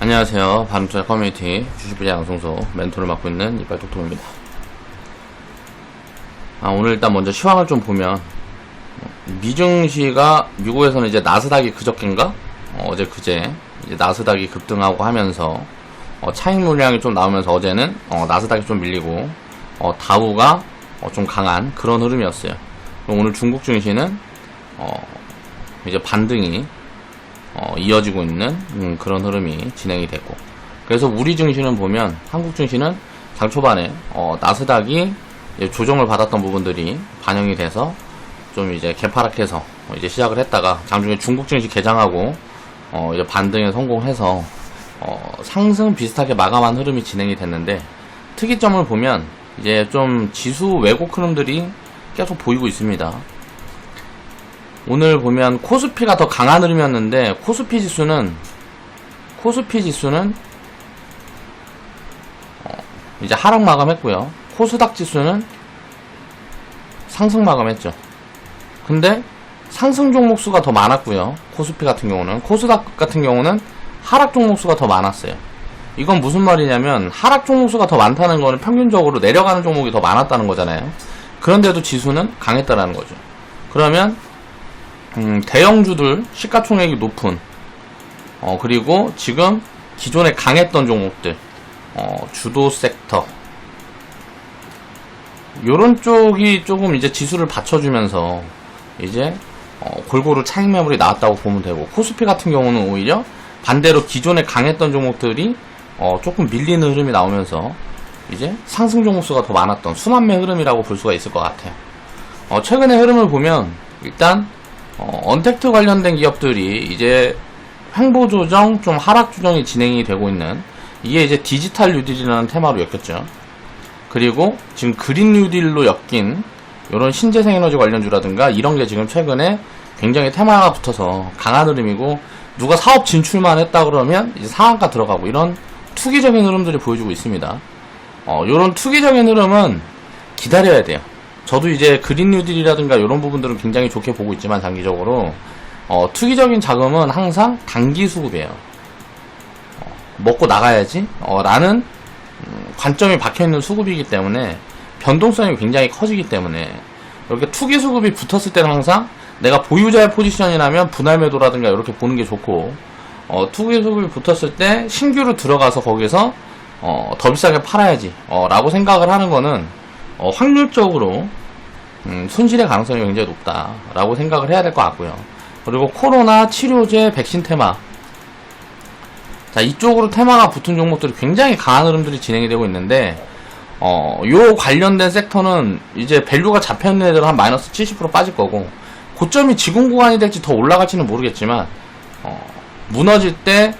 안녕하세요. 반도체 커뮤니티 주식부자 양성소 멘토를 맡고 있는 이빨톡톡입니다. 오늘 일단 먼저 시황을 좀 보면 미증시가 미국에서는 이제 나스닥이 그저께인가 어제 그제 이제 나스닥이 급등하고 하면서 차익 물량이 좀 나오면서 어제는 나스닥이 좀 밀리고 다우가 좀 강한 그런 흐름이었어요. 오늘 중국 증시는 이제 반등이 이어지고 있는 그런 흐름이 진행이 됐고, 그래서 우리 증시는 보면 한국 증시는 장 초반에 나스닥이 조정을 받았던 부분들이 반영이 돼서 좀 이제 개파락해서 이제 시작을 했다가 장중에 중국 증시 개장하고 이제 반등에 성공해서 상승 비슷하게 마감한 흐름이 진행이 됐는데, 특이점을 보면 이제 좀 지수 왜곡 흐름들이 계속 보이고 있습니다. 오늘 보면 코스피가 더 강한 흐름이었는데 코스피 지수는 이제 하락 마감했고요. 코스닥 지수는 상승 마감했죠. 근데 상승 종목 수가 더 많았고요. 코스피 같은 경우는, 코스닥 같은 경우는 하락 종목 수가 더 많았어요. 이건 무슨 말이냐면 하락 종목 수가 더 많다는 거는 평균적으로 내려가는 종목이 더 많았다는 거잖아요. 그런데도 지수는 강했다라는 거죠. 그러면 대형주들 시가총액이 높은 그리고 지금 기존에 강했던 종목들 주도 섹터 요런 쪽이 조금 이제 지수를 받쳐주면서 이제 골고루 차익 매물이 나왔다고 보면 되고, 코스피 같은 경우는 오히려 반대로 기존에 강했던 종목들이 조금 밀리는 흐름이 나오면서 이제 상승 종목 수가 더 많았던 순환매 흐름이라고 볼 수가 있을 것 같아요. 최근의 흐름을 보면 일단 언택트 관련된 기업들이 이제 횡보 조정, 좀 하락 조정이 진행이 되고 있는, 이게 이제 디지털 뉴딜이라는 테마로 엮였죠. 그리고 지금 그린 뉴딜로 엮인 이런 신재생 에너지 관련주라든가 이런 게 지금 최근에 굉장히 테마가 붙어서 강한 흐름이고, 누가 사업 진출만 했다 그러면 이제 상한가 들어가고 이런 투기적인 흐름들이 보여주고 있습니다. 이런 투기적인 흐름은 기다려야 돼요. 저도 이제 그린 뉴딜이라든가 이런 부분들은 굉장히 좋게 보고 있지만 장기적으로 투기적인 자금은 항상 단기 수급이에요. 먹고 나가야지 라는 관점이 박혀있는 수급이기 때문에 변동성이 굉장히 커지기 때문에, 이렇게 투기 수급이 붙었을 때는 항상 내가 보유자의 포지션이라면 분할 매도라든가 이렇게 보는 게 좋고, 투기 수급이 붙었을 때 신규로 들어가서 거기서 더 비싸게 팔아야지 라고 생각을 하는 거는 확률적으로 손실의 가능성이 굉장히 높다라고 생각을 해야 될 것 같고요. 그리고 코로나 치료제 백신 테마, 자, 이쪽으로 테마가 붙은 종목들이 굉장히 강한 흐름들이 진행이 되고 있는데, 요 관련된 섹터는 이제 밸류가 잡혀있는 애들은 한 마이너스 70% 빠질 거고, 고점이 지금 구간이 될지 더 올라갈지는 모르겠지만 무너질 때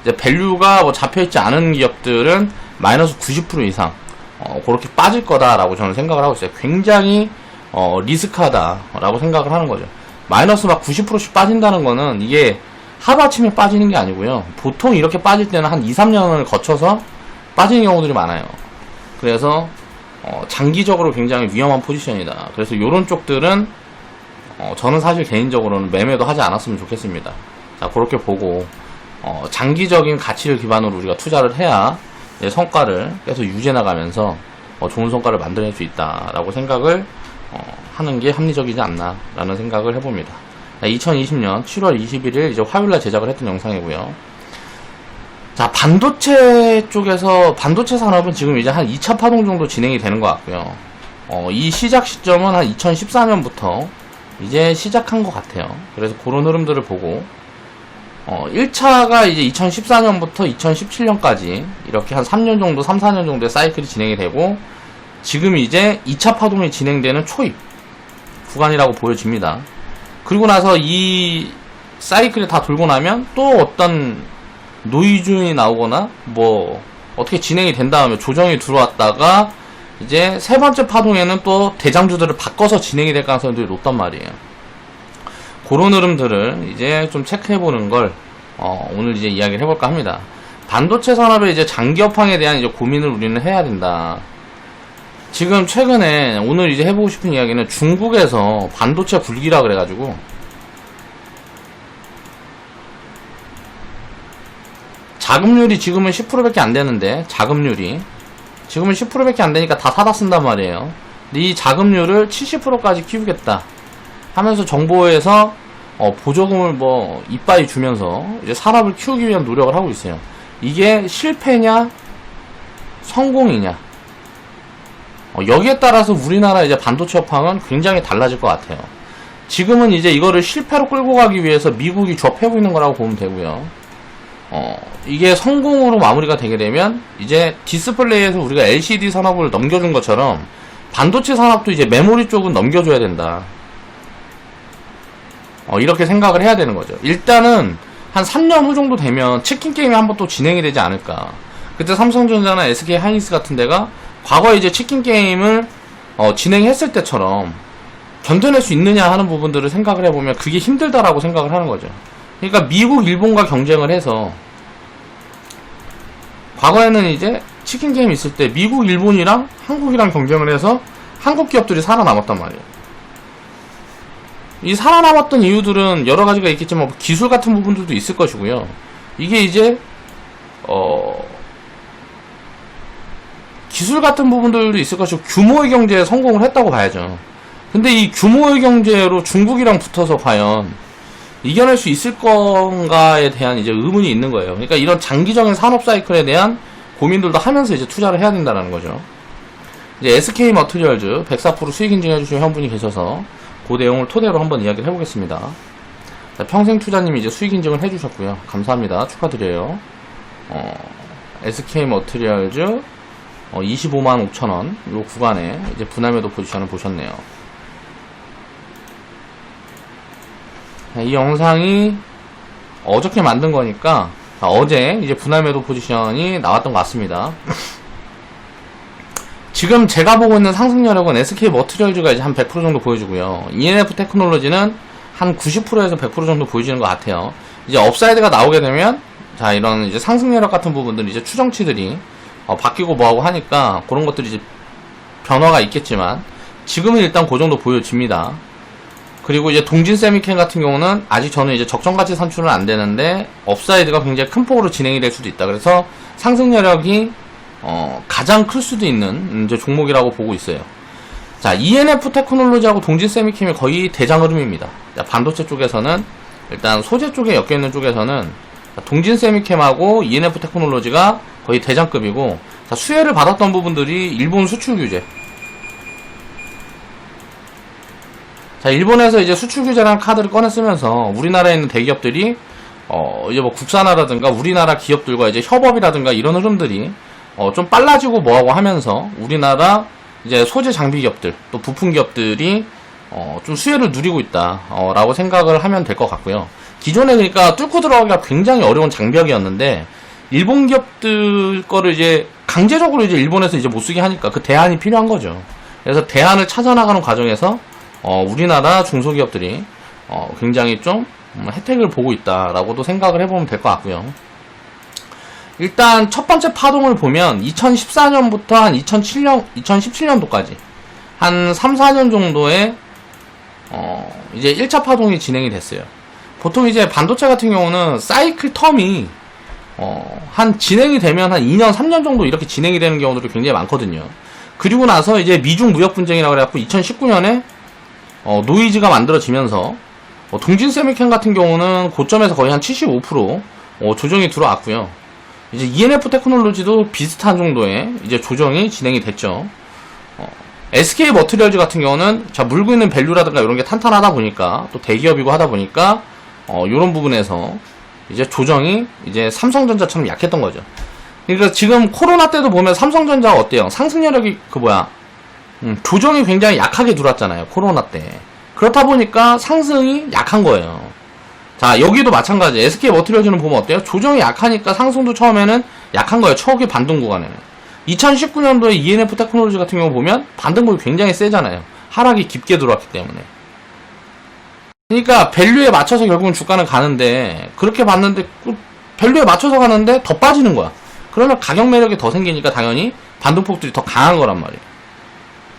이제 밸류가 뭐 잡혀있지 않은 기업들은 마이너스 90% 이상 그렇게 빠질 거다라고 저는 생각을 하고 있어요. 굉장히 리스크하다라고 생각을 하는 거죠. 마이너스 막 90%씩 빠진다는 거는 이게 하루아침에 빠지는 게 아니고요. 보통 이렇게 빠질 때는 한 2, 3년을 거쳐서 빠지는 경우들이 많아요. 그래서 장기적으로 굉장히 위험한 포지션이다. 그래서 이런 쪽들은 저는 사실 개인적으로는 매매도 하지 않았으면 좋겠습니다. 자, 그렇게 보고 장기적인 가치를 기반으로 우리가 투자를 해야 성과를 계속 유지해 나가면서 좋은 성과를 만들어낼 수 있다라고 생각을 하는 게 합리적이지 않나라는 생각을 해봅니다. 2020년 7월 21일 이제 화요일날 제작을 했던 영상이고요. 자, 반도체 쪽에서 반도체 산업은 지금 이제 한 2차 파동 정도 진행이 되는 것 같고요. 이 시작 시점은 한 2014년부터 이제 시작한 것 같아요. 그래서 그런 흐름들을 보고 1차가 이제 2014년부터 2017년까지 이렇게 한 3년 정도, 3, 4년 정도의 사이클이 진행이 되고, 지금 이제 2차 파동이 진행되는 초입 구간이라고 보여집니다. 그리고 나서 이 사이클이 다 돌고 나면 또 어떤 노이즈이 나오거나 뭐 어떻게 진행이 된 다음에 조정이 들어왔다가 이제 세 번째 파동에는 또 대장주들을 바꿔서 진행이 될 가능성이 높단 말이에요. 그런 흐름들을 이제 좀 체크해보는 걸 오늘 이제 이야기를 해볼까 합니다. 반도체 산업의 이제 장기 업황에 대한 이제 고민을 우리는 해야 된다. 지금 최근에 오늘 이제 해보고 싶은 이야기는 중국에서 반도체 굴기라 그래가지고 자금률이 지금은 10%밖에 안 되는데, 자금률이 지금은 10%밖에 안 되니까 다 사다 쓴단 말이에요. 근데 이 자금률을 70%까지 키우겠다 하면서 정부에서 보조금을 뭐 이빠이 주면서 이제 산업을 키우기 위한 노력을 하고 있어요. 이게 실패냐 성공이냐, 여기에 따라서 우리나라 이제 반도체 업황은 굉장히 달라질 것 같아요. 지금은 이제 이거를 실패로 끌고 가기 위해서 미국이 조합하고 있는 거라고 보면 되고요. 이게 성공으로 마무리가 되게 되면 이제 디스플레이에서 우리가 LCD 산업을 넘겨준 것처럼 반도체 산업도 이제 메모리 쪽은 넘겨줘야 된다. 이렇게 생각을 해야 되는 거죠. 일단은 한 3년 후 정도 되면 치킨 게임이 한번 또 진행이 되지 않을까. 그때 삼성전자나 SK 하이닉스 같은 데가 과거에 이제 치킨 게임을 진행했을 때처럼 견뎌낼 수 있느냐 하는 부분들을 생각을 해보면 그게 힘들다라고 생각을 하는 거죠. 그러니까 미국, 일본과 경쟁을 해서 과거에는 이제 치킨 게임 있을 때 미국, 일본이랑 한국이랑 경쟁을 해서 한국 기업들이 살아남았단 말이에요. 이 살아남았던 이유들은 여러 가지가 있겠지만 기술 같은 부분들도 있을 것이고요. 이게 이제 기술 같은 부분들도 있을 것이고 규모의 경제에 성공을 했다고 봐야죠. 근데 이 규모의 경제로 중국이랑 붙어서 과연 이겨낼 수 있을 건가에 대한 이제 의문이 있는 거예요. 그러니까 이런 장기적인 산업 사이클에 대한 고민들도 하면서 이제 투자를 해야 된다는 거죠. 이제 SK 머티리얼즈 104% 수익 인증해 주신 회원분이 계셔서 그 내용을 토대로 한번 이야기를 해보겠습니다. 자, 평생 투자님이 이제 수익 인증을 해주셨고요. 감사합니다. 축하드려요. SK 머티리얼즈 25만 5천원 요 구간에 이제 분할매도 포지션을 보셨네요. 자, 이 영상이 어저께 만든 거니까 어제 이제 분할매도 포지션이 나왔던 것 같습니다. 지금 제가 보고 있는 상승여력은 SK 머티리얼즈가 이제 한 100% 정도 보여주고요. ENF 테크놀로지는 한 90%에서 100% 정도 보여지는 것 같아요. 이제 업사이드가 나오게 되면 자, 이런 이제 상승여력 같은 부분들 이제 추정치들이 바뀌고 뭐하고 하니까 그런 것들이 이제 변화가 있겠지만 지금은 일단 그 정도 보여집니다. 그리고 이제 동진 세미캠 같은 경우는 아직 저는 이제 적정가치 산출은 안 되는데 업사이드가 굉장히 큰 폭으로 진행이 될 수도 있다. 그래서 상승여력이 가장 클 수도 있는 이제 종목이라고 보고 있어요. 자, ENF 테크놀로지하고 동진 세미캠이 거의 대장 흐름입니다. 자, 반도체 쪽에서는 일단 소재 쪽에 엮여있는 쪽에서는 동진 세미캠하고 ENF 테크놀로지가 거의 대장급이고, 자, 수혜를 받았던 부분들이 일본 수출 규제. 자, 일본에서 이제 수출 규제라는 카드를 꺼내 쓰면서 우리나라에 있는 대기업들이 이제 뭐 국산화라든가 우리나라 기업들과 이제 협업이라든가 이런 흐름들이 좀 빨라지고 뭐하고 하면서 우리나라 이제 소재 장비 기업들 또 부품 기업들이 좀 수혜를 누리고 있다 라고 생각을 하면 될 것 같고요. 기존에 그러니까 뚫고 들어가기가 굉장히 어려운 장벽이었는데 일본 기업들 거를 이제 강제적으로 이제 일본에서 이제 못 쓰게 하니까 그 대안이 필요한 거죠. 그래서 대안을 찾아나가는 과정에서 우리나라 중소기업들이 굉장히 좀 혜택을 보고 있다라고도 생각을 해보면 될 것 같고요. 일단 첫 번째 파동을 보면 2014년부터 한 2017년도까지 한 3, 4년 정도의 이제 1차 파동이 진행이 됐어요. 보통 이제 반도체 같은 경우는 사이클 텀이 한 진행이 되면 한 2년, 3년 정도 이렇게 진행이 되는 경우들이 굉장히 많거든요. 그리고 나서 이제 미중 무역 분쟁이라고 그래갖고 2019년에 노이즈가 만들어지면서 동진 세미캠 같은 경우는 고점에서 거의 한 75% 조정이 들어왔고요. 이제 ENF 테크놀로지도 비슷한 정도의 이제 조정이 진행이 됐죠. SK 머티리얼즈 같은 경우는 자, 물고 있는 밸류라든가 이런 게 탄탄하다 보니까 또 대기업이고 하다 보니까 이런 부분에서 이제 조정이 이제 삼성전자처럼 약했던 거죠. 그러니까 지금 코로나 때도 보면 삼성전자가 어때요? 상승여력이 조정이 굉장히 약하게 들어왔잖아요. 코로나 때. 그렇다 보니까 상승이 약한 거예요. 자, 여기도 마찬가지. SK 머티리얼즈는 보면 어때요? 조정이 약하니까 상승도 처음에는 약한 거예요. 초기 반등 구간에는. 2019년도에 ENF 테크놀로지 같은 경우 보면 반등폭이 굉장히 세잖아요. 하락이 깊게 들어왔기 때문에. 그러니까 밸류에 맞춰서 결국은 주가는 가는데 그렇게 봤는데 밸류에 맞춰서 가는데 더 빠지는 거야. 그러면 가격 매력이 더 생기니까 당연히 반등폭들이 더 강한 거란 말이에요.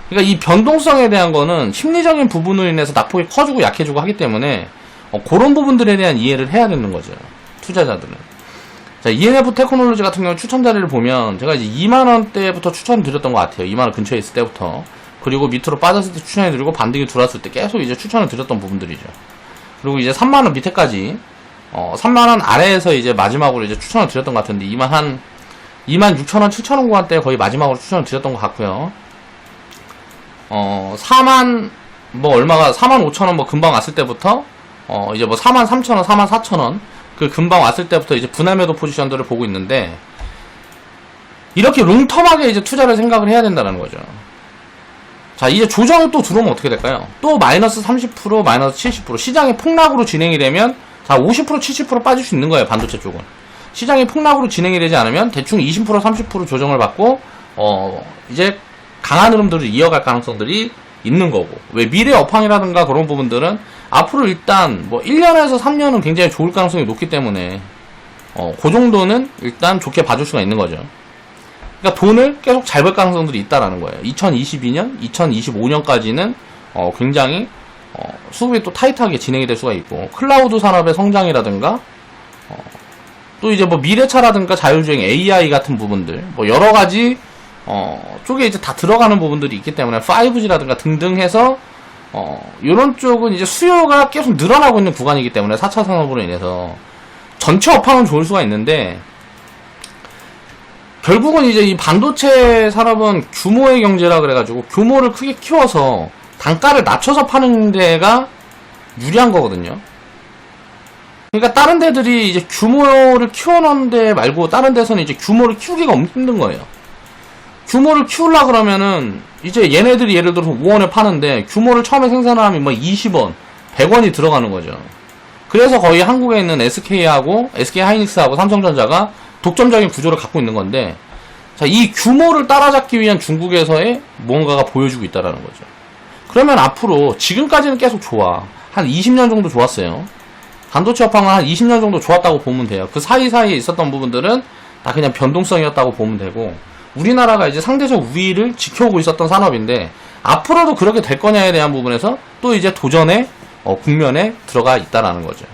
그러니까 이 변동성에 대한 거는 심리적인 부분으로 인해서 낙폭이 커지고 약해지고 하기 때문에 그런 부분들에 대한 이해를 해야 되는 거죠. 투자자들은. 자, ENF 테크놀로지 같은 경우 추천 자리를 보면 제가 이제 2만원대부터 추천드렸던 것 같아요. 2만원 근처에 있을 때부터. 그리고 밑으로 빠졌을 때 추천해드리고 반등이 들어왔을 때 계속 이제 추천을 드렸던 부분들이죠. 그리고 이제 3만원 밑에까지 3만원 아래에서 이제 마지막으로 이제 추천을 드렸던 것 같은데 2만 6천원 7천원 구간대 거의 마지막으로 추천을 드렸던 것 같고요. 4만 뭐 얼마가 4만 5천원 뭐 금방 왔을 때부터 이제 뭐 4만 3천원 4만 4천원 그 금방 왔을 때부터 이제 분할 매도 포지션들을 보고 있는데, 이렇게 롱텀하게 이제 투자를 생각을 해야 된다는 거죠. 자, 이제 조정이 또 들어오면 어떻게 될까요? 또 마이너스 30%, 마이너스 70%. 시장이 폭락으로 진행이 되면, 자, 50%, 70% 빠질 수 있는 거예요, 반도체 쪽은. 시장이 폭락으로 진행이 되지 않으면 대충 20%, 30% 조정을 받고, 이제 강한 흐름들을 이어갈 가능성들이 있는 거고. 왜 미래 업황이라든가 그런 부분들은 앞으로 일단 뭐 1년에서 3년은 굉장히 좋을 가능성이 높기 때문에, 그 정도는 일단 좋게 봐줄 수가 있는 거죠. 그러니까 돈을 계속 잘 벌 가능성들이 있다라는 거예요. 2022년, 2025년까지는 굉장히 수급이 또 타이트하게 진행이 될 수가 있고, 클라우드 산업의 성장이라든가 또 이제 뭐 미래차라든가 자율주행 AI 같은 부분들, 뭐 여러 가지 쪽에 이제 다 들어가는 부분들이 있기 때문에 5G라든가 등등 해서 요런 쪽은 이제 수요가 계속 늘어나고 있는 구간이기 때문에 4차 산업으로 인해서 전체 업황은 좋을 수가 있는데, 결국은 이제 이 반도체 산업은 규모의 경제라 그래가지고 규모를 크게 키워서 단가를 낮춰서 파는 데가 유리한 거거든요. 그러니까 다른 데들이 이제 규모를 키워놓은 데 말고 다른 데서는 이제 규모를 키우기가 엄청 힘든 거예요. 규모를 키우려고 그러면은 이제 얘네들이 예를 들어서 5원에 파는데 규모를 처음에 생산하면 뭐 20원, 100원이 들어가는 거죠. 그래서 거의 한국에 있는 SK하고 SK하이닉스하고 삼성전자가 독점적인 구조를 갖고 있는 건데, 자, 이 규모를 따라잡기 위한 중국에서의 무언가가 보여주고 있다라는 거죠. 그러면 앞으로 지금까지는 계속 좋아. 한 20년 정도 좋았어요. 반도체 업황은 한 20년 정도 좋았다고 보면 돼요. 그 사이사이에 있었던 부분들은 다 그냥 변동성이었다고 보면 되고, 우리나라가 이제 상대적 우위를 지켜오고 있었던 산업인데 앞으로도 그렇게 될 거냐에 대한 부분에서 또 이제 도전의 국면에 들어가 있다라는 거죠.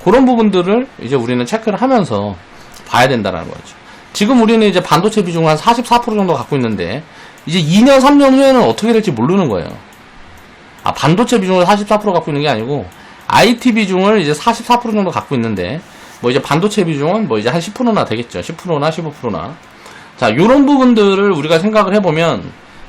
그런 부분들을 이제 우리는 체크를 하면서 봐야 된다라는 거죠. 지금 우리는 이제 반도체 비중을 한 44% 정도 갖고 있는데 이제 2년, 3년 후에는 어떻게 될지 모르는 거예요. 반도체 비중을 44% 갖고 있는 게 아니고 IT 비중을 이제 44% 정도 갖고 있는데, 뭐 이제 반도체 비중은 뭐 이제 한 10%나 되겠죠. 10%나 15%나. 자, 요런 부분들을 우리가 생각을 해보면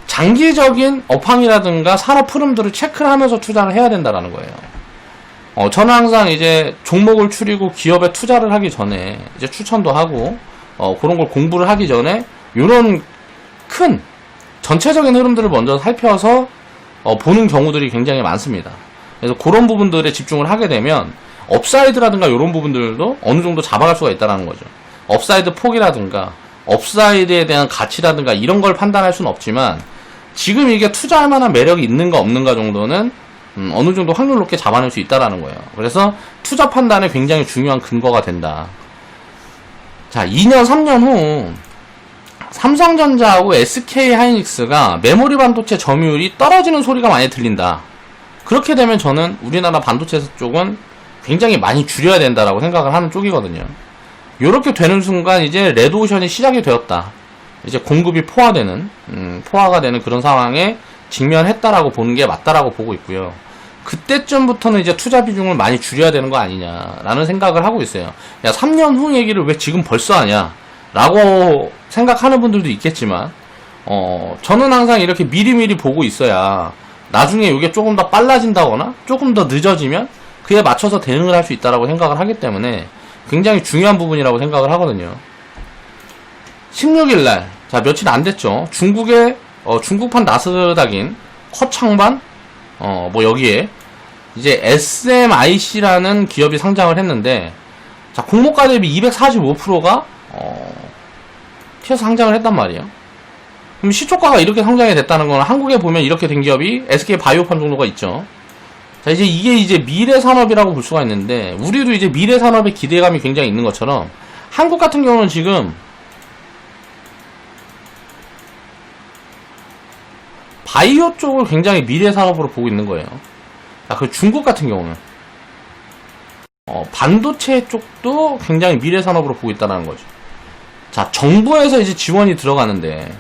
장기적인 업황이라든가 산업 흐름들을 체크를 하면서 투자를 해야 된다라는 거예요. 저는 항상 이제 종목을 추리고 기업에 투자를 하기 전에 이제 추천도 하고, 그런 걸 공부를 하기 전에 요런 큰 전체적인 흐름들을 먼저 살펴서 보는 경우들이 굉장히 많습니다. 그래서 그런 부분들에 집중을 하게 되면 업사이드라든가 이런 부분들도 어느 정도 잡아갈 수가 있다는 거죠. 업사이드 폭이라든가 업사이드에 대한 가치라든가 이런 걸 판단할 수는 없지만 지금 이게 투자할 만한 매력이 있는가 없는가 정도는 어느 정도 확률 높게 잡아낼 수 있다는 거예요. 그래서 투자 판단에 굉장히 중요한 근거가 된다. 자, 2년 3년 후 삼성전자하고 SK하이닉스가 메모리 반도체 점유율이 떨어지는 소리가 많이 들린다. 그렇게 되면 저는 우리나라 반도체 쪽은 굉장히 많이 줄여야 된다라고 생각을 하는 쪽이거든요. 요렇게 되는 순간 이제 레드오션이 시작이 되었다. 이제 공급이 포화가 되는 그런 상황에 직면했다라고 보는 게 맞다라고 보고 있고요. 그때쯤부터는 이제 투자 비중을 많이 줄여야 되는 거 아니냐라는 생각을 하고 있어요. 야, 3년 후 얘기를 왜 지금 벌써 하냐? 라고 생각하는 분들도 있겠지만, 저는 항상 이렇게 미리미리 보고 있어야 나중에 이게 조금 더 빨라진다거나 조금 더 늦어지면 그에 맞춰서 대응을 할 수 있다라고 생각을 하기 때문에 굉장히 중요한 부분이라고 생각을 하거든요. 16일날, 자, 며칠 안 됐죠. 중국의, 중국판 나스닥인 커창반, 뭐 여기에, 이제 SMIC라는 기업이 상장을 했는데, 자, 공모가 대비 245%가, 튀어서 상장을 했단 말이에요. 그럼 시초가가 이렇게 상장이 됐다는 건 한국에 보면 이렇게 된 기업이 SK 바이오팜 정도가 있죠. 자, 이제 이게 이제 미래 산업이라고 볼 수가 있는데, 우리도 이제 미래 산업에 기대감이 굉장히 있는 것처럼, 한국 같은 경우는 지금, 바이오 쪽을 굉장히 미래 산업으로 보고 있는 거예요. 자, 그 중국 같은 경우는, 반도체 쪽도 굉장히 미래 산업으로 보고 있다는 거죠. 자, 정부에서 이제 지원이 들어가는데,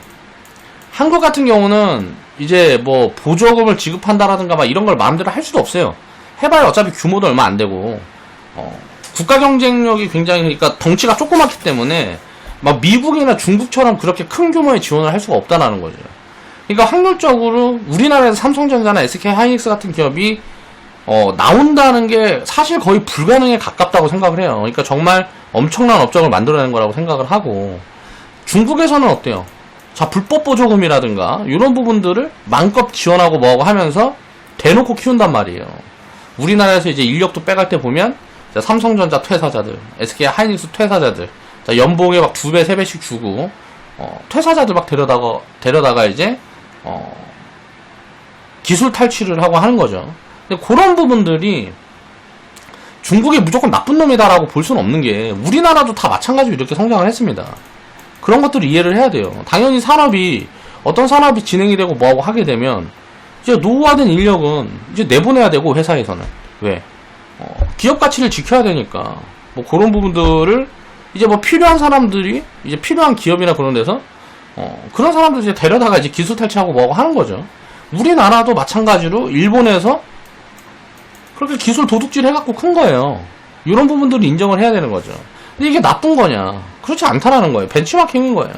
한국 같은 경우는 이제 뭐 보조금을 지급한다라든가 막 이런 걸 마음대로 할 수도 없어요. 해봐야 어차피 규모도 얼마 안 되고, 국가 경쟁력이 굉장히, 그러니까 덩치가 조그맣기 때문에 막 미국이나 중국처럼 그렇게 큰 규모의 지원을 할 수가 없다라는 거죠. 그러니까 확률적으로 우리나라에서 삼성전자나 SK하이닉스 같은 기업이 나온다는 게 사실 거의 불가능에 가깝다고 생각을 해요. 그러니까 정말 엄청난 업적을 만들어내는 거라고 생각을 하고, 중국에서는 어때요? 자, 불법 보조금이라든가 이런 부분들을 마음껏 지원하고 뭐하고 하면서 대놓고 키운단 말이에요. 우리나라에서 이제 인력도 빼갈 때 보면, 자, 삼성전자 퇴사자들, SK하이닉스 퇴사자들, 자, 연봉에 막 2배, 3배씩 주고, 퇴사자들 막 데려다가 이제, 기술 탈취를 하고 하는 거죠. 근데 그런 부분들이 중국이 무조건 나쁜 놈이다라고 볼 수는 없는 게, 우리나라도 다 마찬가지로 이렇게 성장을 했습니다. 그런 것들을 이해를 해야 돼요. 당연히 어떤 산업이 진행이 되고 뭐하고 하게 되면, 이제 노후화된 인력은 이제 내보내야 되고, 회사에서는. 왜? 기업 가치를 지켜야 되니까. 뭐 그런 부분들을 이제 뭐 필요한 사람들이, 이제 필요한 기업이나 그런 데서, 그런 사람들 이제 데려다가 이제 기술 탈취하고 뭐하고 하는 거죠. 우리나라도 마찬가지로 일본에서 그렇게 기술 도둑질 해갖고 큰 거예요. 이런 부분들을 인정을 해야 되는 거죠. 근데 이게 나쁜 거냐? 그렇지 않다라는 거예요. 벤치마킹인 거예요.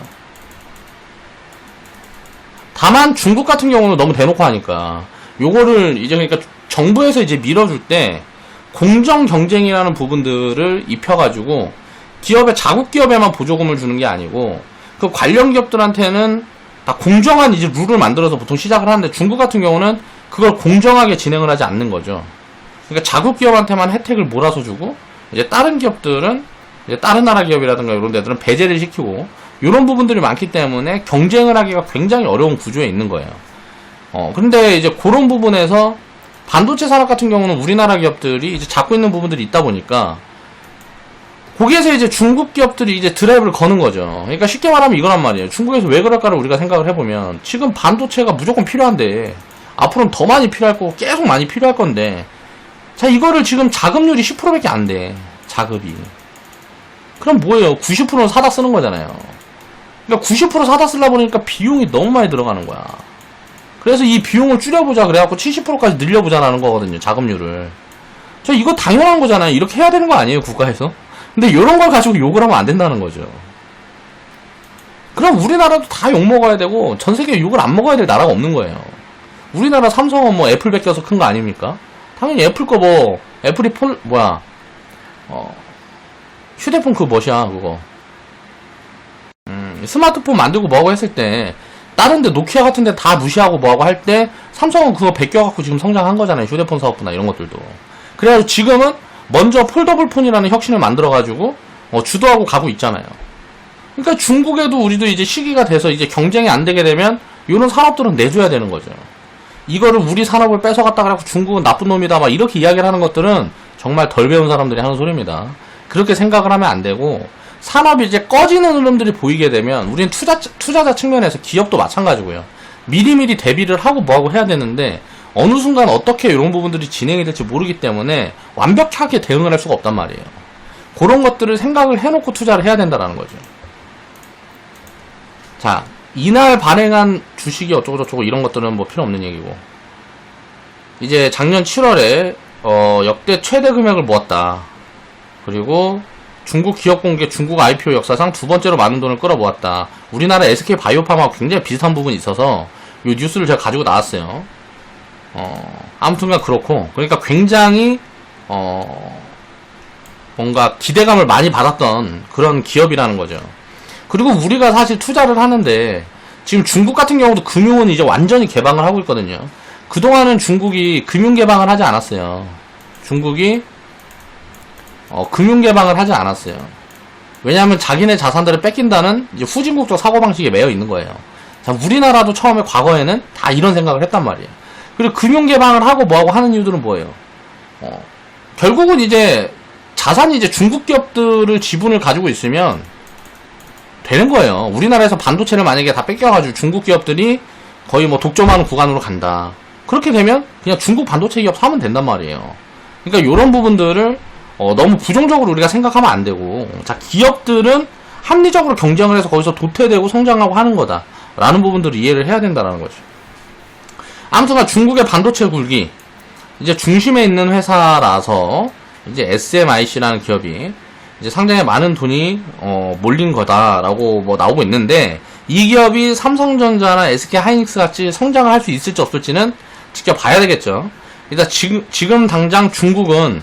다만 중국 같은 경우는 너무 대놓고 하니까 요거를 이제, 그러니까 정부에서 이제 밀어줄 때 공정 경쟁이라는 부분들을 입혀가지고 기업의 자국 기업에만 보조금을 주는 게 아니고, 그 관련 기업들한테는 다 공정한 이제 룰을 만들어서 보통 시작을 하는데, 중국 같은 경우는 그걸 공정하게 진행을 하지 않는 거죠. 그러니까 자국 기업한테만 혜택을 몰아서 주고, 이제 다른 기업들은, 이제 다른 나라 기업이라든가 이런 데들은 배제를 시키고, 이런 부분들이 많기 때문에 경쟁을 하기가 굉장히 어려운 구조에 있는 거예요. 근데 이제 그런 부분에서 반도체 산업 같은 경우는 우리나라 기업들이 이제 잡고 있는 부분들이 있다 보니까, 거기에서 이제 중국 기업들이 이제 드라이브를 거는 거죠. 그러니까 쉽게 말하면 이거란 말이에요. 중국에서 왜 그럴까를 우리가 생각을 해보면, 지금 반도체가 무조건 필요한데, 앞으로는 더 많이 필요할 거고, 계속 많이 필요할 건데, 자, 이거를 지금 자급률이 10%밖에 안 돼. 자급이. 그럼 뭐예요? 90%는 사다 쓰는 거잖아요. 그러니까 90% 사다 쓰려 보니까 비용이 너무 많이 들어가는 거야. 그래서 이 비용을 줄여보자 그래갖고 70%까지 늘려보자라는 거거든요. 자급률을. 저 이거 당연한 거잖아요. 이렇게 해야 되는 거 아니에요, 국가에서? 근데 이런 걸 가지고 욕을 하면 안 된다는 거죠. 그럼 우리나라도 다 욕 먹어야 되고 전 세계에 욕을 안 먹어야 될 나라가 없는 거예요. 우리나라 삼성은 뭐 애플 베껴서 큰 거 아닙니까? 당연히 애플 거 뭐 애플이 휴대폰 그거 뭐야 그거 스마트폰 만들고 뭐하고 했을 때 다른데 노키아 같은데 다 무시하고 뭐하고 할 때 삼성은 그거 베껴갖고 지금 성장한 거잖아요. 휴대폰 사업부나 이런 것들도. 그래가지고 지금은 먼저 폴더블 폰이라는 혁신을 만들어가지고 주도하고 가고 있잖아요. 그러니까 중국에도 우리도 이제 시기가 돼서 이제 경쟁이 안 되게 되면 이런 산업들은 내줘야 되는 거죠. 이거를 우리 산업을 뺏어갔다 그래갖고 중국은 나쁜 놈이다 막 이렇게 이야기를 하는 것들은 정말 덜 배운 사람들이 하는 소리입니다. 그렇게 생각을 하면 안 되고, 산업이 이제 꺼지는 흐름들이 보이게 되면 우리는 투자자 측면에서 기업도 마찬가지고요. 미리미리 대비를 하고 뭐하고 해야 되는데, 어느 순간 어떻게 이런 부분들이 진행이 될지 모르기 때문에 완벽하게 대응을 할 수가 없단 말이에요. 그런 것들을 생각을 해놓고 투자를 해야 된다는 거죠. 자, 이날 발행한 주식이 어쩌고저쩌고 이런 것들은 뭐 필요 없는 얘기고, 이제 작년 7월에 역대 최대 금액을 모았다. 그리고 중국 기업 공개 중국 IPO 역사상 두 번째로 많은 돈을 끌어모았다. 우리나라 SK 바이오팜하고 굉장히 비슷한 부분이 있어서 이 뉴스를 제가 가지고 나왔어요. 아무튼간 그렇고, 그러니까 굉장히 뭔가 기대감을 많이 받았던 그런 기업이라는 거죠. 그리고 우리가 사실 투자를 하는데 지금 중국 같은 경우도 금융은 이제 완전히 개방을 하고 있거든요. 그동안은 중국이 금융 개방을 하지 않았어요. 중국이 금융 개방을 하지 않았어요. 왜냐하면 자기네 자산들을 뺏긴다는 이제 후진국적 사고방식에 매여 있는 거예요. 자, 우리나라도 처음에 과거에는 다 이런 생각을 했단 말이에요. 그리고 금융 개방을 하고 뭐하고 하는 이유들은 뭐예요? 결국은 이제 자산이 이제 중국 기업들을 지분을 가지고 있으면 되는 거예요. 우리나라에서 반도체를 만약에 다 뺏겨가지고 중국 기업들이 거의 뭐 독점하는 구간으로 간다. 그렇게 되면 그냥 중국 반도체 기업 사면 된단 말이에요. 그러니까 이런 부분들을 너무 부정적으로 우리가 생각하면 안 되고, 자, 기업들은 합리적으로 경쟁을 해서 거기서 도태되고 성장하고 하는 거다 라는 부분들을 이해를 해야 된다는 거죠. 아무튼 중국의 반도체 굴기, 이제 중심에 있는 회사라서 이제 SMIC라는 기업이 이제 상당히 많은 돈이 몰린 거다라고 뭐 나오고 있는데, 이 기업이 삼성전자나 SK하이닉스 같이 성장을 할 수 있을지 없을지는 지켜봐야 되겠죠. 일단 지금 당장 중국은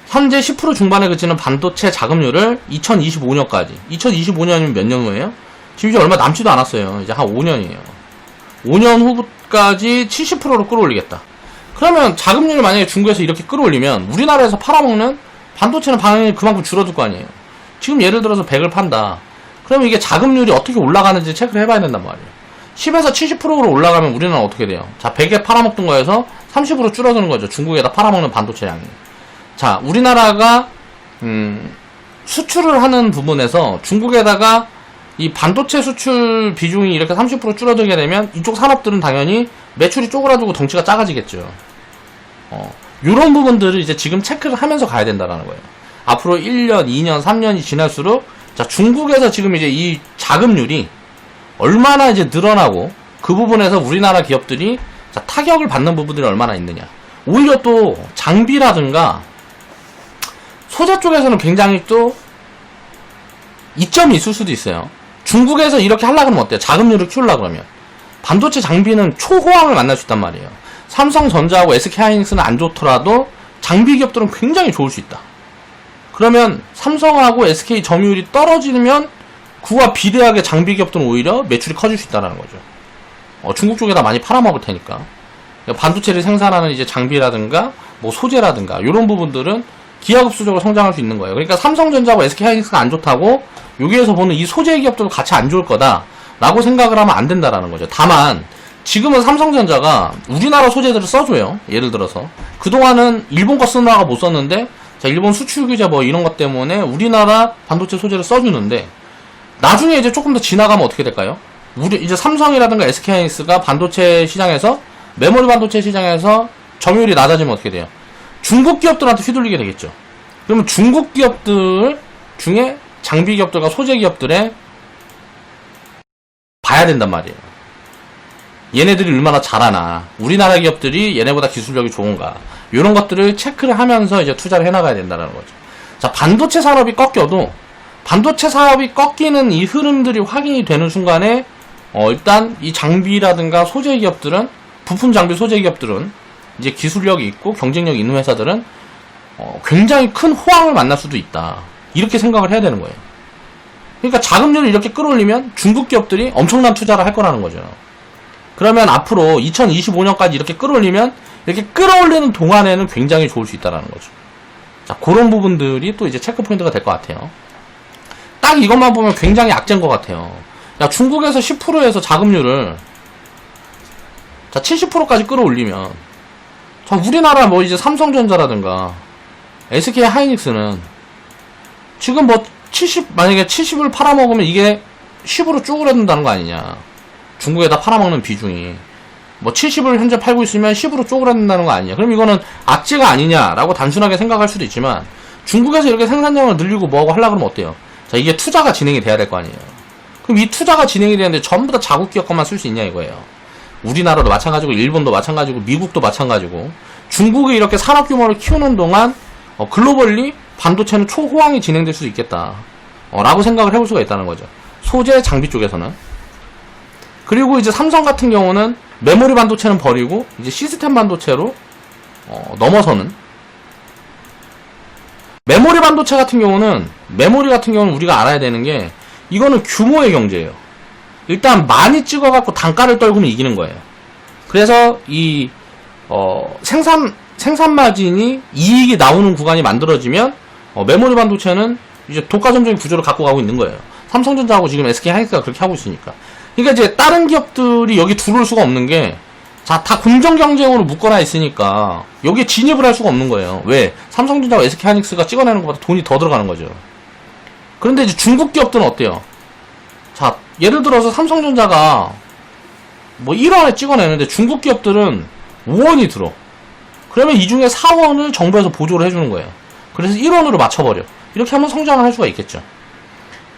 현재 10% 중반에 그치는 반도체 자금률을 2025년까지, 2025년이면 몇 년 후예요? 지금 이제 얼마 남지도 않았어요. 이제 한 5년이에요. 5년 후까지 70%로 끌어올리겠다. 그러면 자금률을 만약에 중국에서 이렇게 끌어올리면 우리나라에서 팔아먹는 반도체는 당연히 그만큼 줄어들 거 아니에요. 지금 예를 들어서 100을 판다. 그러면 이게 자금률이 어떻게 올라가는지 체크를 해봐야 된단 말이에요. 10에서 70%로 올라가면 우리나라는 어떻게 돼요? 자, 100에 팔아먹던 거에서 30% 줄어드는 거죠. 중국에다 팔아먹는 반도체 양이. 자, 우리나라가 수출을 하는 부분에서 중국에다가 이 반도체 수출 비중이 이렇게 30% 줄어들게 되면 이쪽 산업들은 당연히 매출이 쪼그라들고 덩치가 작아지겠죠. 요런 부분들을 이제 지금 체크를 하면서 가야 된다는 거예요. 앞으로 1년, 2년, 3년이 지날수록 자, 중국에서 지금 이제 이 자금률이 얼마나 이제 늘어나고 그 부분에서 우리나라 기업들이 자, 타격을 받는 부분들이 얼마나 있느냐. 오히려 또 장비라든가 소재 쪽에서는 굉장히 또 이점이 있을 수도 있어요. 중국에서 이렇게 하려고 하면 어때요? 자금률을 키우려고 그러면 반도체 장비는 초호황을 만날 수 있단 말이에요. 삼성전자하고 SK하이닉스는 안 좋더라도 장비 기업들은 굉장히 좋을 수 있다. 그러면 삼성하고 SK 점유율이 떨어지면 그와 비례하게 장비 기업들은 오히려 매출이 커질 수 있다는 거죠. 중국 쪽에다 많이 팔아먹을 테니까. 반도체를 생산하는 이제 장비라든가 뭐 소재라든가 이런 부분들은 기하급수적으로 성장할 수 있는 거예요. 그러니까 삼성전자하고 SK하이닉스가 안 좋다고 여기에서 보는 이 소재 기업들도 같이 안 좋을 거다라고 생각을 하면 안 된다라는 거죠. 다만 지금은 삼성전자가 우리나라 소재들을 써줘요. 예를 들어서 그동안은 일본 거 쓰느라고 못 썼는데 자, 일본 수출 규제 뭐 이런 것 때문에 우리나라 반도체 소재를 써주는데 나중에 이제 조금 더 지나가면 어떻게 될까요? 이제 삼성이라든가 SK하이닉스가 반도체 시장에서 메모리 반도체 시장에서 점유율이 낮아지면 어떻게 돼요? 중국 기업들한테 휘둘리게 되겠죠. 그러면 중국 기업들 중에 장비 기업들과 소재 기업들에 봐야 된단 말이에요. 얘네들이 얼마나 잘하나, 우리나라 기업들이 얘네보다 기술력이 좋은가, 이런 것들을 체크를 하면서 이제 투자를 해나가야 된다는 거죠. 자, 반도체 산업이 꺾여도 반도체 사업이 꺾이는 이 흐름들이 확인이 되는 순간에 일단 이 장비라든가 소재 기업들은, 부품 장비 소재 기업들은 이제 기술력이 있고 경쟁력이 있는 회사들은 굉장히 큰 호황을 만날 수도 있다. 이렇게 생각을 해야 되는 거예요. 그러니까 자금률을 이렇게 끌어올리면 중국 기업들이 엄청난 투자를 할 거라는 거죠. 그러면 앞으로 2025년까지 이렇게 끌어올리면 이렇게 끌어올리는 동안에는 굉장히 좋을 수 있다는 거죠. 자, 그런 부분들이 또 이제 체크 포인트가 될 것 같아요. 딱 이것만 보면 굉장히 악재인 것 같아요. 야, 중국에서 10%에서 자금률을 자 70%까지 끌어올리면 자, 우리나라 뭐 이제 삼성전자라든가 SK 하이닉스는 지금 뭐 70, 만약에 70을 팔아먹으면 이게 10으로 쪼그라든다는 거 아니냐. 중국에다 팔아먹는 비중이 뭐 70을 현재 팔고 있으면 10으로 쪼그라든다는 거 아니냐. 그럼 이거는 악재가 아니냐라고 단순하게 생각할 수도 있지만 중국에서 이렇게 생산량을 늘리고 뭐하고 하려고 그러면 어때요? 자, 이게 투자가 진행이 돼야 될 거 아니에요. 그럼 이 투자가 진행이 되는데 전부 다 자국 기업 것만 쓸 수 있냐 이거예요. 우리나라도 마찬가지고 일본도 마찬가지고 미국도 마찬가지고 중국이 이렇게 산업 규모를 키우는 동안 글로벌리 반도체는 초호황이 진행될 수 있겠다 라고 생각을 해볼 수가 있다는 거죠. 소재 장비 쪽에서는. 그리고 이제 삼성 같은 경우는 메모리 반도체는 버리고 이제 시스템 반도체로 넘어서는, 메모리 반도체 같은 경우는 우리가 알아야 되는 게 이거는 규모의 경제예요. 일단 많이 찍어갖고 단가를 떨구면 이기는 거예요. 그래서 이 생산 마진이 이익이 나오는 구간이 만들어지면 메모리 반도체는 이제 독과점적인 구조를 갖고 가고 있는 거예요. 삼성전자하고 지금 SK하이닉스가 그렇게 하고 있으니까. 그러니까 이제 다른 기업들이 여기 들어올 수가 없는 게, 자, 다 공정 경쟁으로 묶어놔 있으니까 여기에 진입을 할 수가 없는 거예요. 왜? 삼성전자와 SK하이닉스가 찍어내는 것보다 돈이 더 들어가는 거죠. 그런데 이제 중국 기업들은 어때요? 자, 예를 들어서 삼성전자가 뭐 1원에 찍어내는데 중국 기업들은 5원이 들어. 그러면 이 중에 4원을 정부에서 보조를 해주는 거예요. 그래서 1원으로 맞춰버려. 이렇게 하면 성장을 할 수가 있겠죠.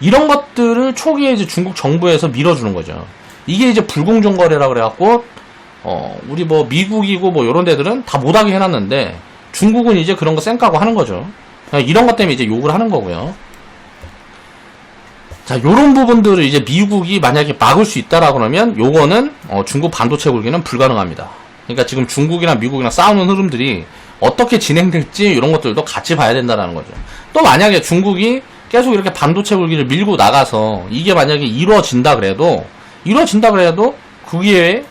이런 것들을 초기에 이제 중국 정부에서 밀어주는 거죠. 이게 이제 불공정 거래라 그래갖고 우리 뭐 미국이고 뭐 이런 데들은 다 못하게 해놨는데 중국은 이제 그런 거 쌩까고 하는 거죠. 이런 것 때문에 이제 욕을 하는 거고요. 자, 요런 부분들을 이제 미국이 만약에 막을 수 있다라 그러면 요거는 중국 반도체 굴기는 불가능합니다. 그러니까 지금 중국이나 미국이나 싸우는 흐름들이 어떻게 진행될지 이런 것들도 같이 봐야 된다라는 거죠. 또 만약에 중국이 계속 이렇게 반도체 굴기를 밀고 나가서 이게 만약에 이루어진다 그래도 그게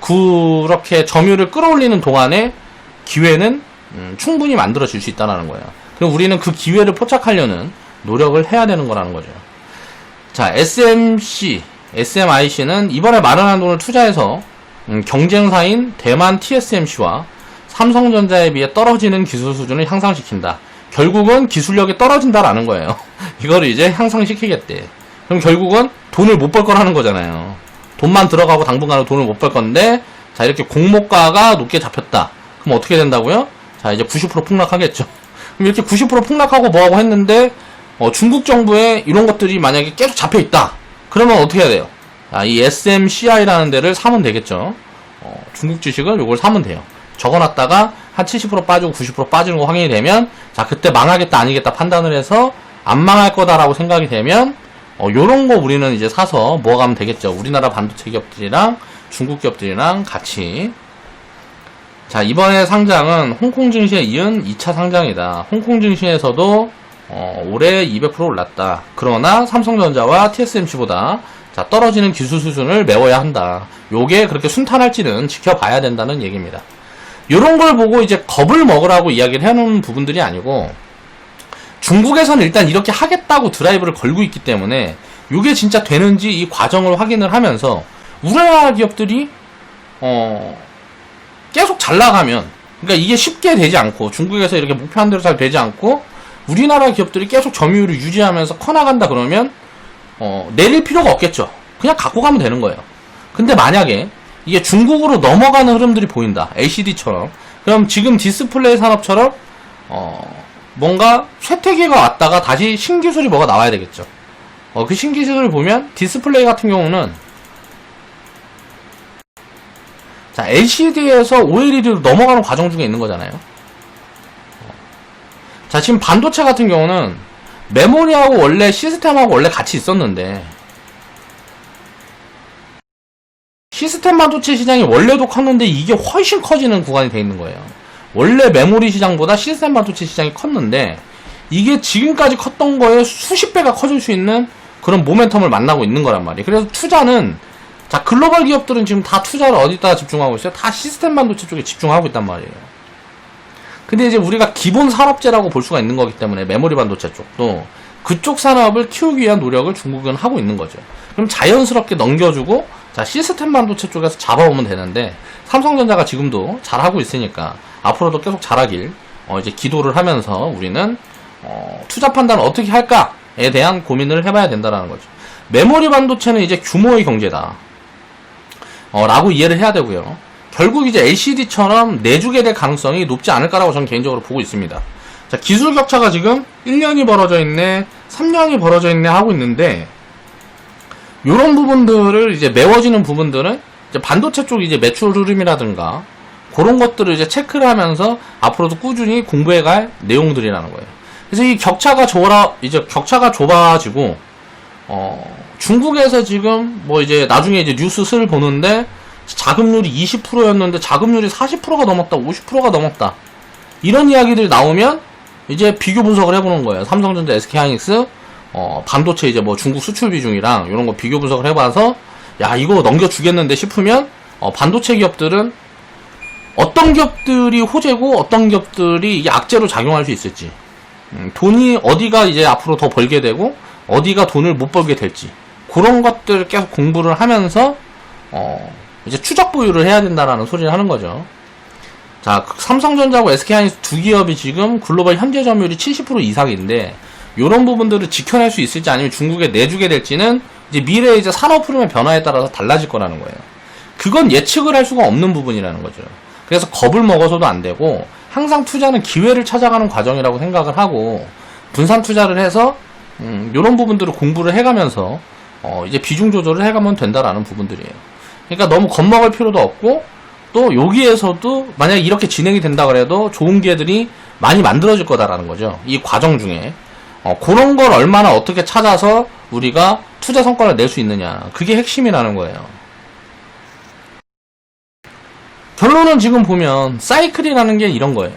그렇게 점유율을 끌어올리는 동안에 기회는 충분히 만들어질 수 있다는 거예요. 그럼 우리는 그 기회를 포착하려는 노력을 해야 되는 거라는 거죠. 자, SMIC는 이번에 마련한 돈을 투자해서 경쟁사인 대만 TSMC와 삼성전자에 비해 떨어지는 기술 수준을 향상시킨다. 결국은 기술력이 떨어진다라는 거예요. 이거를 이제 향상시키겠대. 그럼 결국은 돈을 못 벌 거라는 거잖아요. 돈만 들어가고 당분간은 돈을 못 벌 건데, 자, 이렇게 공모가가 높게 잡혔다. 그럼 어떻게 된다고요? 자, 이제 90% 폭락하겠죠. 그럼 이렇게 90% 폭락하고 뭐하고 했는데, 중국 정부에 이런 것들이 만약에 계속 잡혀있다. 그러면 어떻게 해야 돼요? 자, 이 SMCI라는 데를 사면 되겠죠. 중국 주식을 요걸 사면 돼요. 적어놨다가 한 70% 빠지고 90% 빠지는 거 확인이 되면, 자, 그때 망하겠다 아니겠다 판단을 해서 안 망할 거다라고 생각이 되면 요런 거 우리는 이제 사서 모아가면 되겠죠. 우리나라 반도체 기업들이랑 중국 기업들이랑 같이. 자, 이번에 상장은 홍콩 증시에 이은 2차 상장이다. 홍콩 증시에서도 올해 200% 올랐다. 그러나 삼성전자와 TSMC보다 자, 떨어지는 기술 수준을 메워야 한다. 요게 그렇게 순탄할지는 지켜봐야 된다는 얘기입니다. 요런 걸 보고 이제 겁을 먹으라고 이야기를 해놓은 부분들이 아니고, 중국에서는 일단 이렇게 하겠다고 드라이브를 걸고 있기 때문에 요게 진짜 되는지 이 과정을 확인을 하면서 우리나라 기업들이 계속 잘 나가면, 그러니까 이게 쉽게 되지 않고 중국에서 이렇게 목표한 대로 잘 되지 않고 우리나라 기업들이 계속 점유율을 유지하면서 커나간다 그러면 내릴 필요가 없겠죠. 그냥 갖고 가면 되는 거예요. 근데 만약에 이게 중국으로 넘어가는 흐름들이 보인다. LCD처럼. 그럼 지금 디스플레이 산업처럼 뭔가 쇠퇴기가 왔다가 다시 신기술이 뭐가 나와야 되겠죠. 그 신기술을 보면 디스플레이 같은 경우는 자, LCD에서 OLED로 넘어가는 과정 중에 있는 거잖아요. 자, 지금 반도체 같은 경우는 메모리하고 원래 시스템하고 원래 같이 있었는데, 시스템 반도체 시장이 원래도 컸는데 이게 훨씬 커지는 구간이 돼 있는 거예요. 원래 메모리 시장보다 시스템 반도체 시장이 컸는데 이게 지금까지 컸던 거에 수십 배가 커질 수 있는 그런 모멘텀을 만나고 있는 거란 말이에요. 그래서 투자는, 자, 글로벌 기업들은 지금 다 투자를 어디다가 집중하고 있어요? 다 시스템 반도체 쪽에 집중하고 있단 말이에요. 근데 이제 우리가 기본 산업재라고 볼 수가 있는 거기 때문에 메모리 반도체 쪽도 그쪽 산업을 키우기 위한 노력을 중국은 하고 있는 거죠. 그럼 자연스럽게 넘겨주고, 자, 시스템 반도체 쪽에서 잡아오면 되는데, 삼성전자가 지금도 잘하고 있으니까 앞으로도 계속 잘하길 이제 기도를 하면서 우리는 투자 판단을 어떻게 할까에 대한 고민을 해봐야 된다는 거죠. 메모리 반도체는 이제 규모의 경제다 라고 이해를 해야 되고요. 결국 이제 LCD처럼 내주게 될 가능성이 높지 않을까라고 저는 개인적으로 보고 있습니다. 자, 기술 격차가 지금 1년이 벌어져 있네, 3년이 벌어져 있네 하고 있는데, 요런 부분들을 이제 메워지는 부분들은 이제 반도체 쪽 이제 매출 흐름이라든가 그런 것들을 이제 체크를 하면서 앞으로도 꾸준히 공부해갈 내용들이라는 거예요. 그래서 이 격차가 좁아지고 중국에서 지금 뭐 이제 나중에 이제 뉴스를 보는데 자금률이 20%였는데 자금률이 40%가 넘었다, 50%가 넘었다, 이런 이야기들이 나오면 이제 비교 분석을 해보는 거예요. 삼성전자, SK하이닉스 반도체 이제 뭐 중국 수출 비중이랑 이런 거 비교 분석을 해봐서, 야, 이거 넘겨주겠는데 싶으면 반도체 기업들은 어떤 기업들이 호재고 어떤 기업들이 이게 악재로 작용할 수 있을지, 돈이 어디가 이제 앞으로 더 벌게 되고 어디가 돈을 못 벌게 될지, 그런 것들을 계속 공부를 하면서 이제 추적 보유를 해야 된다라는 소리를 하는 거죠. 자, 삼성전자하고 SK하이닉스 두 기업이 지금 글로벌 현재 점유율이 70% 이상인데, 요런 부분들을 지켜낼 수 있을지 아니면 중국에 내주게 될지는 이제 미래의 이제 산업 흐름의 변화에 따라서 달라질 거라는 거예요. 그건 예측을 할 수가 없는 부분이라는 거죠. 그래서 겁을 먹어서도 안 되고, 항상 투자는 기회를 찾아가는 과정이라고 생각을 하고 분산 투자를 해서 요런 부분들을 공부를 해가면서 이제 비중 조절을 해가면 된다라는 부분들이에요. 그러니까 너무 겁먹을 필요도 없고, 또 여기에서도 만약에 이렇게 진행이 된다 그래도 좋은 기회들이 많이 만들어질 거다라는 거죠. 이 과정 중에 그런 걸 얼마나 어떻게 찾아서 우리가 투자 성과를 낼 수 있느냐, 그게 핵심이라는 거예요. 결론은 지금 보면 사이클이라는 게 이런 거예요.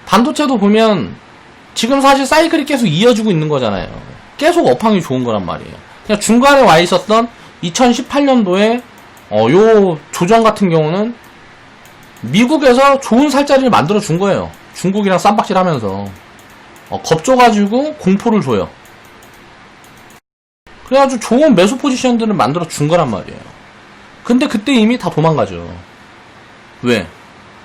반도체도 보면 지금 사실 사이클이 계속 이어지고 있는 거잖아요. 계속 업황이 좋은 거란 말이에요. 그냥 중간에 와 있었던 2018년도에 요 조정 같은 경우는 미국에서 좋은 살자리를 만들어 준 거예요. 중국이랑 쌈박질 하면서 겁줘가지고 공포를 줘요. 그래가지고 좋은 매수 포지션들을 만들어 준 거란 말이에요. 근데 그때 이미 다 도망가죠. 왜?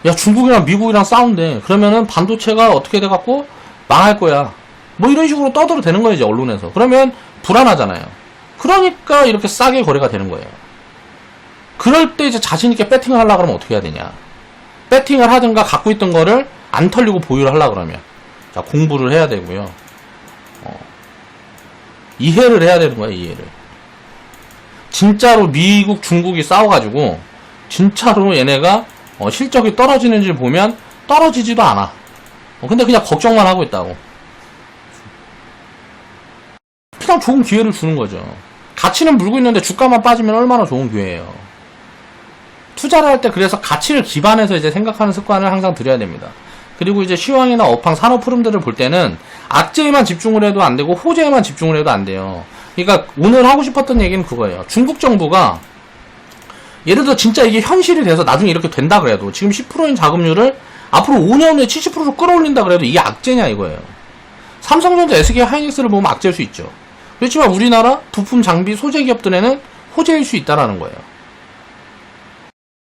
야, 중국이랑 미국이랑 싸운대. 그러면은 반도체가 어떻게 돼갖고 망할 거야. 뭐 이런 식으로 떠들어 대는 거예요, 이제 언론에서. 그러면 불안하잖아요. 그러니까 이렇게 싸게 거래가 되는 거예요. 그럴 때 이제 자신있게 배팅을 하려고 그러면 어떻게 해야 되냐. 배팅을 하든가 갖고 있던 거를 안 털리고 보유를 하려고 그러면. 자, 공부를 해야 되고요. 이해를 해야 되는 거예요, 이해를. 진짜로 미국, 중국이 싸워가지고, 진짜로 얘네가 실적이 떨어지는지 보면 떨어지지도 않아. 근데 그냥 걱정만 하고 있다고. 그냥 좋은 기회를 주는 거죠. 가치는 물고 있는데 주가만 빠지면 얼마나 좋은 기회예요. 투자를 할 때 그래서 가치를 기반해서 이제 생각하는 습관을 항상 들여야 됩니다. 그리고 이제 시황이나 업황, 산업 흐름들을 볼 때는 악재에만 집중을 해도 안 되고 호재에만 집중을 해도 안 돼요. 그러니까 오늘 하고 싶었던 얘기는 그거예요. 중국 정부가 예를 들어 진짜 이게 현실이 돼서 나중에 이렇게 된다 그래도 지금 10%인 자금률을 앞으로 5년 후에 70%로 끌어올린다 그래도 이게 악재냐 이거예요. 삼성전자, SK 하이닉스를 보면 악재일 수 있죠. 그렇지만 우리나라 부품, 장비, 소재 기업들에는 호재일 수 있다라는 거예요.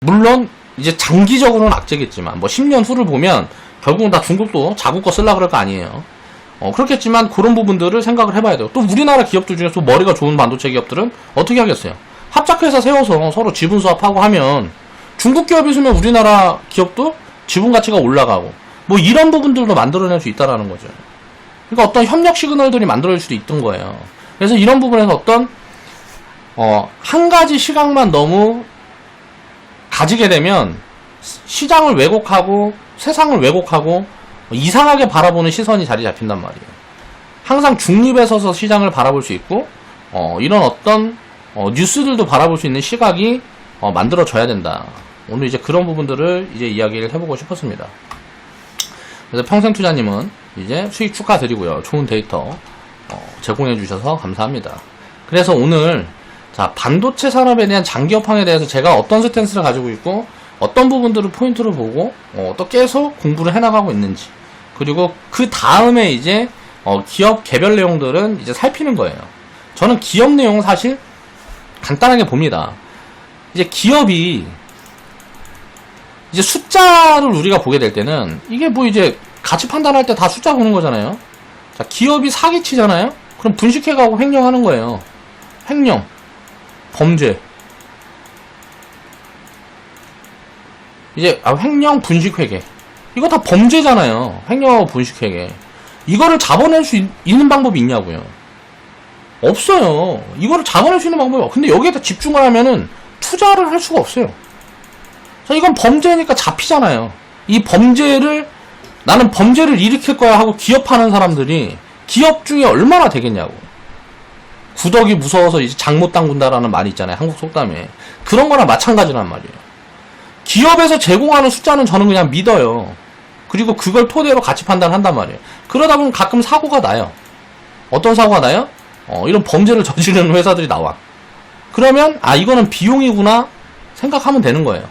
물론 이제 장기적으로는 악재겠지만 뭐 10년 후를 보면 결국은 다 중국도 자국 거 쓰려고 그럴 거 아니에요. 그렇겠지만 그런 부분들을 생각을 해봐야 돼요. 또 우리나라 기업들 중에서 머리가 좋은 반도체 기업들은 어떻게 하겠어요? 합작회사 세워서 서로 지분 수합하고 하면 중국 기업이 있으면 우리나라 기업도 지분 가치가 올라가고 뭐 이런 부분들도 만들어낼 수 있다라는 거죠. 그러니까 어떤 협력 시그널들이 만들어질 수도 있던 거예요. 그래서 이런 부분에서 어떤 한 가지 시각만 너무 가지게 되면 시장을 왜곡하고 세상을 왜곡하고 이상하게 바라보는 시선이 자리 잡힌단 말이에요. 항상 중립에 서서 시장을 바라볼 수 있고 이런 어떤 뉴스들도 바라볼 수 있는 시각이 만들어져야 된다. 오늘 이제 그런 부분들을 이제 이야기를 해보고 싶었습니다. 그래서 평생투자님은 이제 수익 축하드리고요. 좋은 데이터 제공해 주셔서 감사합니다. 그래서 오늘 자, 반도체 산업에 대한 장기 업황에 대해서 제가 어떤 스탠스를 가지고 있고 어떤 부분들을 포인트로 보고 또 계속 공부를 해나가고 있는지, 그리고 그 다음에 이제 기업 개별 내용들은 이제 살피는 거예요. 저는 기업 내용은 사실 간단하게 봅니다. 이제 기업이 이제 숫자를 우리가 보게 될 때는 이게 뭐 이제 가치 판단할 때 다 숫자 보는 거잖아요. 자, 기업이 사기치잖아요. 그럼 분식회계하고 횡령하는 거예요. 횡령, 범죄. 이제 횡령, 분식회계. 이거 다 범죄잖아요. 횡령하고 분식회계. 이거를 잡아낼 수 있는 방법이 있냐고요. 없어요. 이거를 잡아낼 수 있는 방법이 없어요. 근데 여기에다 집중을 하면은 투자를 할 수가 없어요. 자, 이건 범죄니까 잡히잖아요. 이 범죄를 나는 범죄를 일으킬 거야 하고 기업하는 사람들이 기업 중에 얼마나 되겠냐고. 구덕이 무서워서 이제 장 못 담근다라는 말이 있잖아요. 한국 속담에. 그런 거랑 마찬가지란 말이에요. 기업에서 제공하는 숫자는 저는 그냥 믿어요. 그리고 그걸 토대로 가치 판단한단 말이에요. 그러다 보면 가끔 사고가 나요. 어떤 사고가 나요? 이런 범죄를 저지르는 회사들이 나와. 그러면 이거는 비용이구나 생각하면 되는 거예요.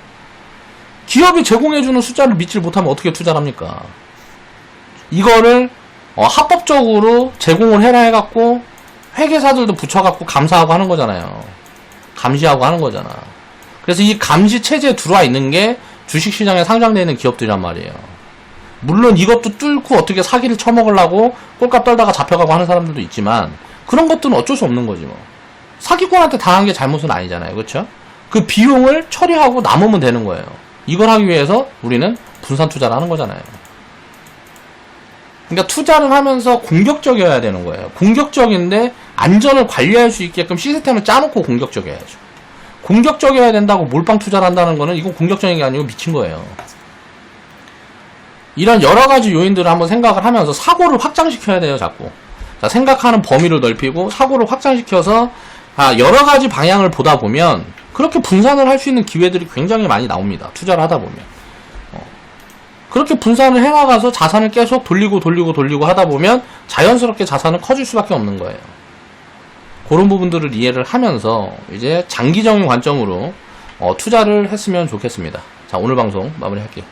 기업이 제공해주는 숫자를 믿지 못하면 어떻게 투자를 합니까? 이거를 합법적으로 제공을 해라 해갖고 회계사들도 붙여갖고 감사하고 하는 거잖아요. 감시하고 하는 거잖아. 그래서 이 감시 체제에 들어와 있는 게 주식시장에 상장되어 있는 기업들이란 말이에요. 물론 이것도 뚫고 어떻게 사기를 쳐먹으려고 꼴값 떨다가 잡혀가고 하는 사람들도 있지만 그런 것들은 어쩔 수 없는 거지 뭐. 사기꾼한테 당한 게 잘못은 아니잖아요. 그렇죠? 그 비용을 처리하고 남으면 되는 거예요. 이걸 하기 위해서 우리는 분산 투자를 하는 거잖아요. 그러니까 투자를 하면서 공격적이어야 되는 거예요. 공격적인데 안전을 관리할 수 있게끔 시스템을 짜놓고 공격적이어야죠. 공격적이어야 된다고 몰빵 투자를 한다는 거는 이건 공격적인 게 아니고 미친 거예요. 이런 여러 가지 요인들을 한번 생각을 하면서 사고를 확장시켜야 돼요, 자꾸. 자, 생각하는 범위를 넓히고 사고를 확장시켜서 여러 가지 방향을 보다 보면 그렇게 분산을 할 수 있는 기회들이 굉장히 많이 나옵니다. 투자를 하다 보면. 그렇게 분산을 해나가서 자산을 계속 돌리고 하다 보면 자연스럽게 자산은 커질 수밖에 없는 거예요. 그런 부분들을 이해를 하면서 이제 장기적인 관점으로 투자를 했으면 좋겠습니다. 자, 오늘 방송 마무리할게요.